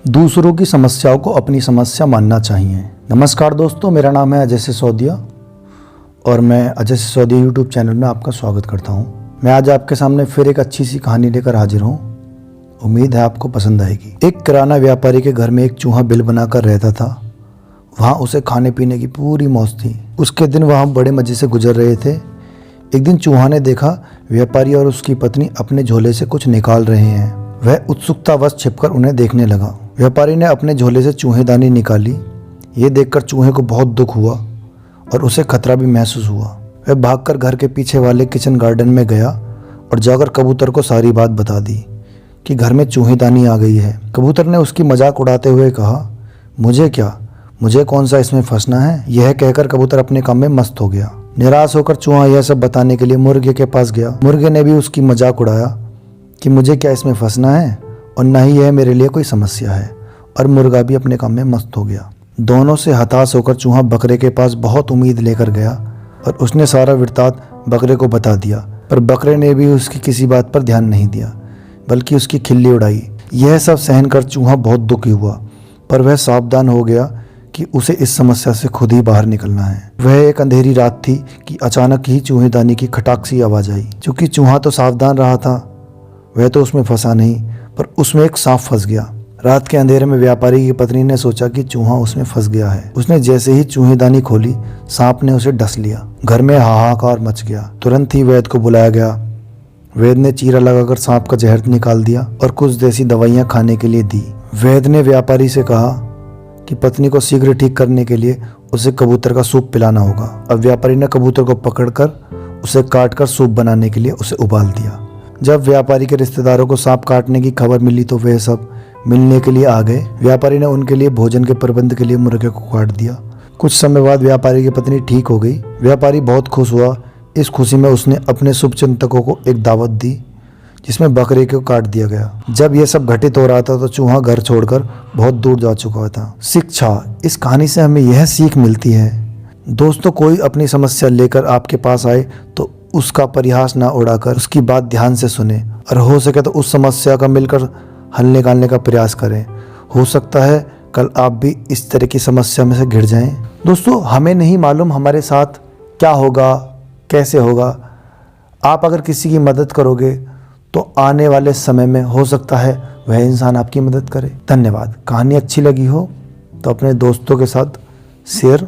दूसरों की समस्याओं को अपनी समस्या मानना चाहिए। नमस्कार दोस्तों, मेरा नाम है अजय सिसोदिया और मैं अजय सिसोदिया यूट्यूब चैनल में आपका स्वागत करता हूं। मैं आज आपके सामने फिर एक अच्छी सी कहानी लेकर हाजिर हूं। उम्मीद है आपको पसंद आएगी। एक किराना व्यापारी के घर में एक चूहा बिल बनाकर रहता था। वहाँ उसे खाने पीने की पूरी मौज थी। उसके दिन वहाँ बड़े मज़े से गुजर रहे थे। एक दिन चूहा ने देखा व्यापारी और उसकी पत्नी अपने झोले से कुछ निकाल रहे हैं। वह उत्सुकतावश छिपकर उन्हें देखने लगा। व्यापारी ने अपने झोले से चूहेदानी निकाली। ये देखकर चूहे को बहुत दुख हुआ और उसे खतरा भी महसूस हुआ। वह भागकर घर के पीछे वाले किचन गार्डन में गया और जाकर कबूतर को सारी बात बता दी कि घर में चूहेदानी आ गई है। कबूतर ने उसकी मजाक उड़ाते हुए कहा, मुझे क्या, मुझे कौन सा इसमें फंसना है। यह कहकर कबूतर अपने काम में मस्त हो गया। निराश होकर चूहा यह सब बताने के लिए मुर्गे के पास गया। मुर्गे ने भी उसकी मजाक उड़ाया कि मुझे क्या इसमें फंसना है और न ही यह मेरे लिए कोई समस्या है। और मुर्गा भी अपने काम में मस्त हो गया। दोनों से हताश होकर चूहा बकरे के पास बहुत उम्मीद लेकर गया और उसने सारा वृत्तांत बकरे को बता दिया। पर बकरे ने भी उसकी किसी बात पर ध्यान नहीं दिया, बल्कि उसकी खिल्ली उड़ाई। यह सब सहन कर चूहा बहुत दुखी हुआ, पर वह सावधान हो गया कि उसे इस समस्या से खुद ही बाहर निकलना है। वह एक अंधेरी रात थी कि अचानक ही चूहेदानी की खटाक सी आवाज आई। चूंकि चूहा तो सावधान रहा था, वह तो उसमें फंसा नहीं, पर उसमें एक सांप फंस गया। रात के अंधेरे में व्यापारी की पत्नी ने सोचा कि चूहा उसमें फंस गया है। उसने जैसे ही चूहेदानी खोली, सांप ने उसे डस लिया। घर में हाहाकार मच गया। तुरंत ही वैद्य को बुलाया गया। वैद्य ने चीरा लगाकर सांप का जहर निकाल दिया और कुछ देसी दवाइयां खाने के लिए दी। वैद्य ने व्यापारी से कहा कि पत्नी को शीघ्र ठीक करने के लिए उसे कबूतर का सूप पिलाना होगा। अब व्यापारी ने कबूतर को पकड़कर उसे काटकर सूप बनाने के लिए उसे उबाल दिया। जब व्यापारी के रिश्तेदारों को सांप काटने की खबर मिली तो वे सब मिलने के लिए आ गए। व्यापारी ने उनके लिए भोजन के प्रबंध के लिए मुर्गे को काट दिया। कुछ समय बाद व्यापारी की पत्नी ठीक हो गई। व्यापारी बहुत खुश हुआ। इस खुशी में उसने अपने शुभचिंतकों को एक दावत दी जिसमें बकरे को काट दिया गया। जब यह सब घटित हो रहा था तो चूहा घर छोड़कर बहुत दूर जा चुका था। शिक्षा, इस कहानी से हमें यह सीख मिलती है, दोस्तों, कोई अपनी समस्या लेकर आपके पास आए तो उसका परिहास ना उड़ाकर उसकी बात ध्यान से सुने और हो सके तो उस समस्या का मिलकर हल निकालने का प्रयास करें। हो सकता है कल आप भी इस तरह की समस्या में से घिर जाएं। दोस्तों, हमें नहीं मालूम हमारे साथ क्या होगा, कैसे होगा। आप अगर किसी की मदद करोगे तो आने वाले समय में हो सकता है वह इंसान आपकी मदद करे। धन्यवाद। कहानी अच्छी लगी हो तो अपने दोस्तों के साथ शेयर